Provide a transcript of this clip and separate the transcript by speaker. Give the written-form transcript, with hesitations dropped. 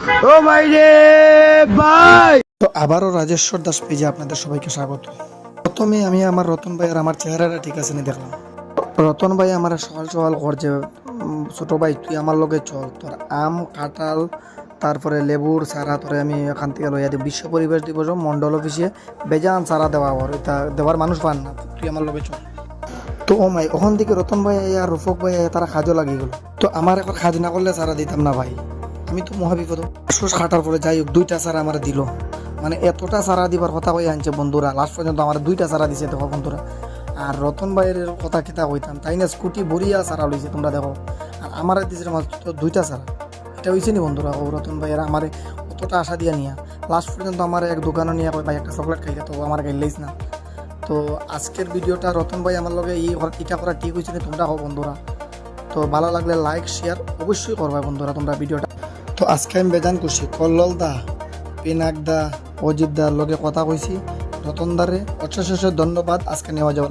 Speaker 1: ও ভাই রে ভাই। তো আবারও রাজেশ্বর দাস পেজে আপনাদের সবাইকে স্বাগত। প্রথমে আমি আমার রতন ভাই আর আমার চেহারাটা ঠিক আছে নি দেখলাম। রতন ভাই আমার সকাল সকাল করছে, ছোট ভাই তুই আমার লগে চল, তোর আম কাঁঠাল তারপরে লেবুর সারা তোরে আমি এখান থেকে লইয়া দিই। বিশ্ব পরিবেশ দিবস মন্ডল অফিসে বেজান সারা দেওয়া হওয়ার, এটা দেওয়ার মানুষ পান না, তুই আমার লগে চল। তো ও মাই ওখান থেকে রতন ভাই আর রুফক ভাই তারা কাজও লাগিয়ে গেল। তো আমার এখন কাজ না করলে সারা দিতাম না ভাই, আমি তো মহাবিপদ। শেষ খাটার পরে যাই হোক 2টা সারা আমার দিল, মানে এতটা সারা দিবার কথা কই আনছে বন্ধুরা, লাস্ট পর্যন্ত আমার 2টা সারা দিছে দেখো বন্ধুরা। আর রতন ভাইয়ের কথা কিতা কইতাম, তাই না স্কুটি ভরিয়া সারা লইছে তোমরা দেখো, আর আমার দিছে মাত্র 2টা সারা। এটা হয়েছে নি বন্ধুরা, ও রতন ভাইয়ের আমার অতটা আশা দিয়া নিয়া লাস্ট পর্যন্ত আমার এক দোকানে নিয়ে কই ভাই একটা চকলেট খাইলে, তো আমার গাইলেইস না। তো আজকের ভিডিওটা রতন ভাই আমার লগে এটা করা ঠিক হয়েছে না তোমরা হো বন্ধুরা। তো ভালো লাগলে লাইক শেয়ার অবশ্যই করবা বন্ধুরা তোমরা ভিডিওটা। তো আজকে আমি বেজান খুশি, কল্লল দা, পিনাক দা, অজিত দার লগে কথা কইছি, রতন দারে অশেষ ধন্যবাদ আজকে নেওয়া যাওয়া।